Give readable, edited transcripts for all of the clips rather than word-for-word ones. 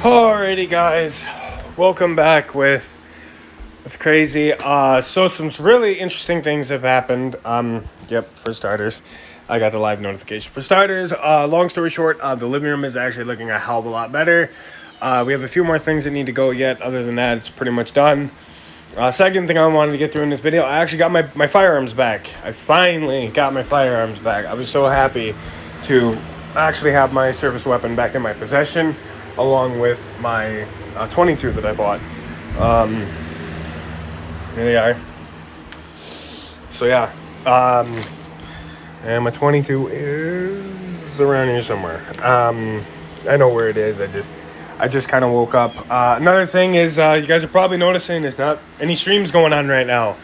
Alrighty, guys, welcome back with crazy. So some really interesting things have happened. For starters, I got the live notification. For starters, long story short, the living room is actually looking a hell of a lot better. We have a few more things that need to go yet. Other than that, it's pretty much done. Second thing I wanted to get through in this video, I actually got my firearms back. I finally got my firearms back. I was so happy to actually have my service weapon back in my possession, along with my 22 that I bought. Here they are. So yeah, and my 22 is around here somewhere. I know where it is. I just kind of woke up. Another thing is, you guys are probably noticing there's not any streams going on right now.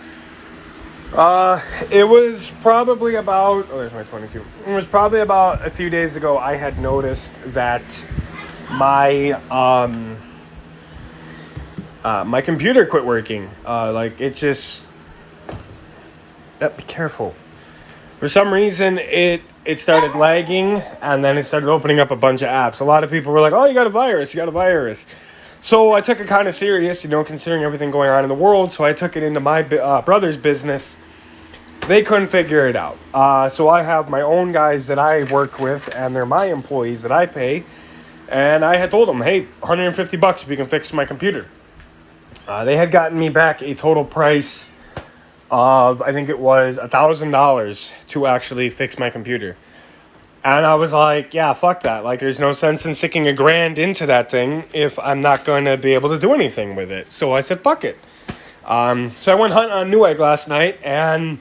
It was probably about, there's my 22. It was probably about a few days ago I had noticed that my my computer quit working. Be careful. For some reason, it started lagging, and then it started opening up a bunch of apps. A lot of people were like, "Oh, you got a virus." So I took it kind of serious, considering everything going on in the world. So I took it into my brother's business. They couldn't figure it out. So I have my own guys that I work with, and they're my employees that I pay. And I had told them, hey, $150 if you can fix my computer. They had gotten me back a total price of, I think it was $1,000 to actually fix my computer. And I was like, yeah, fuck that. Like, there's no sense in sticking $1,000 into that thing if I'm not going to be able to do anything with it. So I said, fuck it. So I went hunting on Newegg last night, and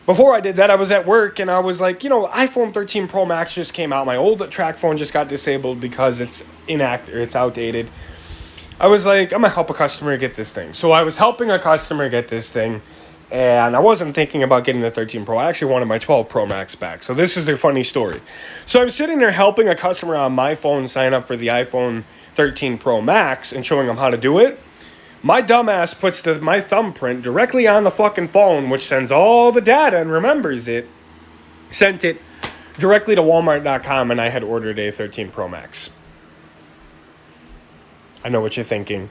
before I did that, I was at work, and I was like, iPhone 13 Pro Max just came out. My old track phone just got disabled because it's it's outdated. I was like, I'm going to help a customer get this thing. So I was helping a customer get this thing, and I wasn't thinking about getting the 13 Pro. I actually wanted my 12 Pro Max back. So this is their funny story. So I'm sitting there helping a customer on my phone sign up for the iPhone 13 Pro Max and showing them how to do it. My dumbass puts my thumbprint directly on the fucking phone, which sends all the data and remembers it. Sent it directly to Walmart.com, and I had ordered a 13 Pro Max. I know what you're thinking.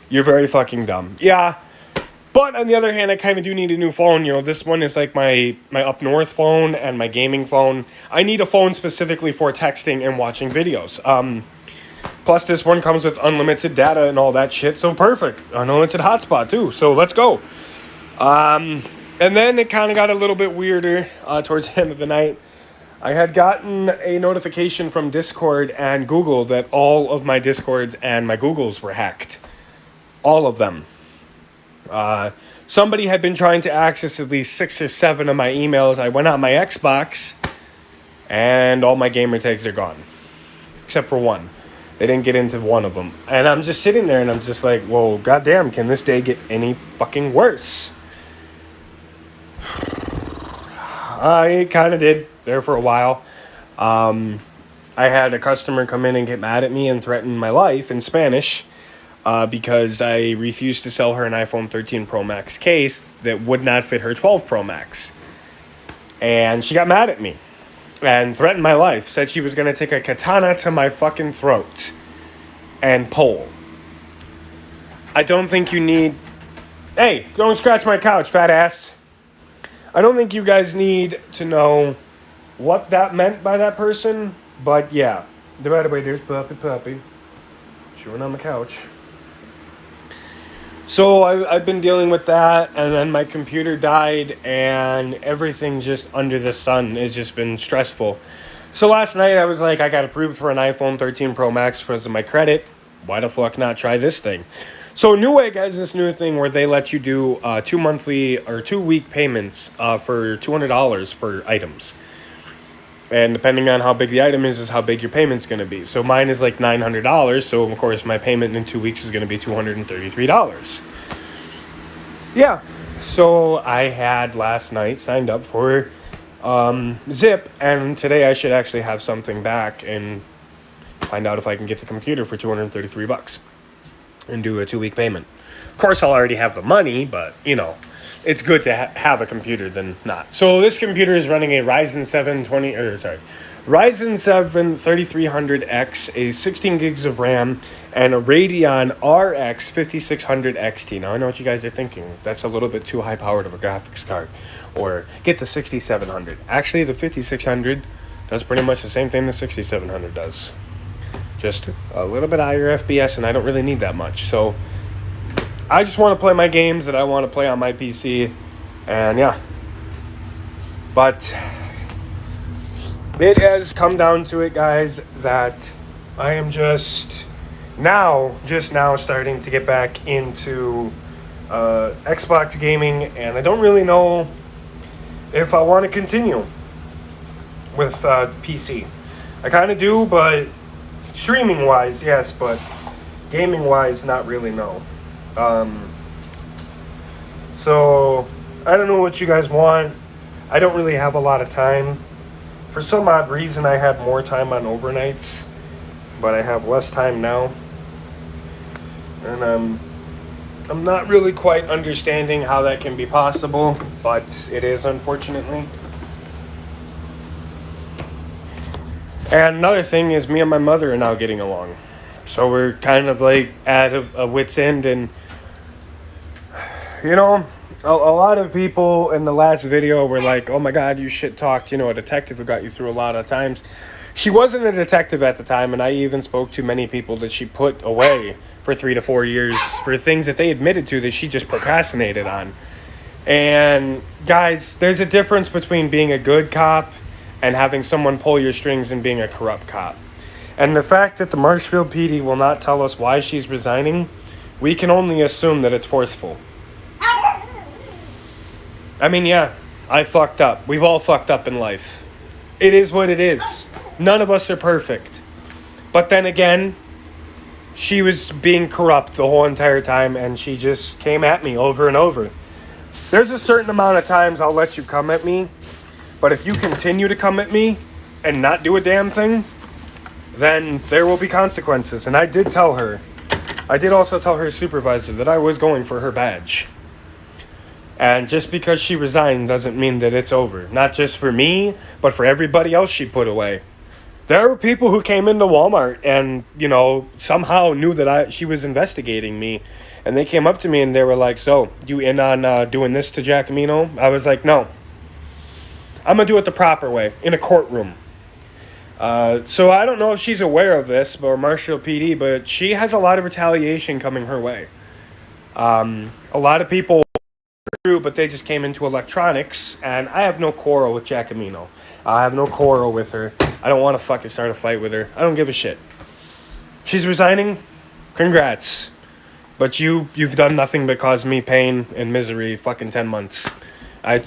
You're very fucking dumb. Yeah. But on the other hand, I kind of do need a new phone. This one is like my up north phone and my gaming phone. I need a phone specifically for texting and watching videos. Plus, this one comes with unlimited data and all that shit, so perfect. Unlimited hotspot, too, so let's go. And then it kind of got a little bit weirder towards the end of the night. I had gotten a notification from Discord and Google that all of my Discords and my Googles were hacked. All of them. Somebody had been trying to access at least 6 or 7 of my emails. I went on my Xbox, and all my gamer tags are gone. Except for one. They didn't get into one of them. And I'm just sitting there, and I'm just like, whoa, goddamn, can this day get any fucking worse? It kind of did there for a while. I had a customer come in and get mad at me and threaten my life in Spanish because I refused to sell her an iPhone 13 Pro Max case that would not fit her 12 Pro Max. And she got mad at me and threatened my life. Said she was going to take a katana to my fucking throat and pull. I don't think you need... Hey, don't scratch my couch, fat ass. I don't think you guys need to know what that meant by that person, but yeah. By the way, there's Puppy. Chewing on the couch. So I've been dealing with that, and then my computer died, and everything just under the sun has just been stressful. So last night I was like, I got approved for an iPhone 13 Pro Max because of my credit. Why the fuck not try this thing? So Newegg has this new thing where they let you do 2 monthly or 2 week payments for $200 for items. And depending on how big the item is how big your payment's going to be. So mine is like $900. So, of course, my payment in 2 weeks is going to be $233. Yeah. So I had last night signed up for Zip. And today I should actually have something back and find out if I can get the computer for $233 and do a 2 week payment. Of course, I'll already have the money, but, it's good to have a computer than not. So this computer is running a Ryzen 7 3300X, a 16 gigs of RAM, and a Radeon RX 5600 XT. Now, I know what you guys are thinking. That's a little bit too high-powered of a graphics card. Or get the 6700. Actually, the 5600 does pretty much the same thing the 6700 does. Just a little bit higher FPS, and I don't really need that much. So, I just want to play my games that I want to play on my PC. And, yeah. But it has come down to it, guys, that I am just now starting to get back into Xbox gaming, and I don't really know if I want to continue with PC. I kind of do, but streaming-wise, yes, but gaming-wise, not really, no. So, I don't know what you guys want. I don't really have a lot of time. For some odd reason, I had more time on overnights, but I have less time now. And I'm not really quite understanding how that can be possible, but it is, unfortunately. And another thing is me and my mother are now getting along. So we're kind of like at a wit's end, and you know, a lot of people in the last video were like, oh my god, you shit talked, a detective who got you through a lot of times. She wasn't a detective at the time, and I even spoke to many people that she put away for 3 to 4 years for things that they admitted to that she just procrastinated on. And guys, there's a difference between being a good cop and having someone pull your strings and being a corrupt cop. And the fact that the Marshfield PD will not tell us why she's resigning, we can only assume that it's forceful. I mean, yeah, I fucked up. We've all fucked up in life. It is what it is. None of us are perfect. But then again, she was being corrupt the whole entire time, and she just came at me over and over. There's a certain amount of times I'll let you come at me, but if you continue to come at me and not do a damn thing, then there will be consequences. And I did tell her. I did also tell her supervisor that I was going for her badge. And just because she resigned doesn't mean that it's over. Not just for me, but for everybody else she put away. There were people who came into Walmart and, somehow knew that she was investigating me. And they came up to me and they were like, so, you in on doing this to Giacomino? I was like, no. I'm going to do it the proper way, in a courtroom. So I don't know if she's aware of this, or Marshall PD, but she has a lot of retaliation coming her way. A lot of people... True, but they just came into electronics, and I have no quarrel with Giacomino. I have no quarrel with her. I don't want to fucking start a fight with her. I don't give a shit. She's resigning. Congrats. But you've done nothing but cause me pain and misery fucking 10 months. I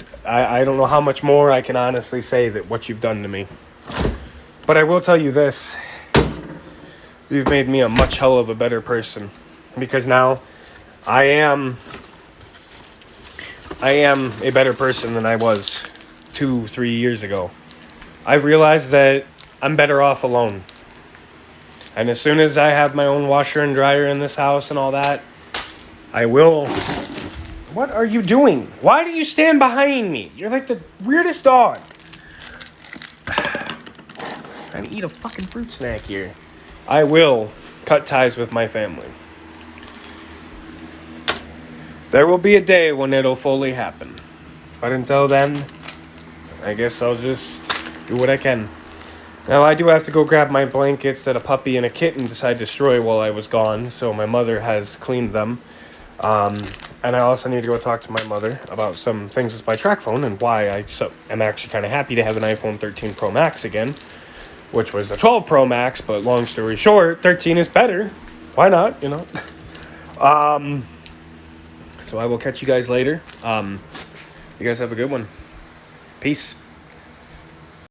don't know how much more I can honestly say that what you've done to me. But I will tell you this. You've made me a much hell of a better person. Because now I am a better person than I was 2-3 years ago. I've realized that I'm better off alone. And as soon as I have my own washer and dryer in this house and all that, I will... What are you doing? Why do you stand behind me? You're like the weirdest dog. Trying to eat a fucking fruit snack here. I will cut ties with my family. There will be a day when it'll fully happen. But until then, I guess I'll just do what I can. Now, I do have to go grab my blankets that a puppy and a kitten decided to destroy while I was gone, so my mother has cleaned them. And I also need to go talk to my mother about some things with my track phone and why I'm actually kind of happy to have an iPhone 13 Pro Max again, which was a 12 Pro Max, but long story short, 13 is better. Why not, So I will catch you guys later. You guys have a good one. Peace.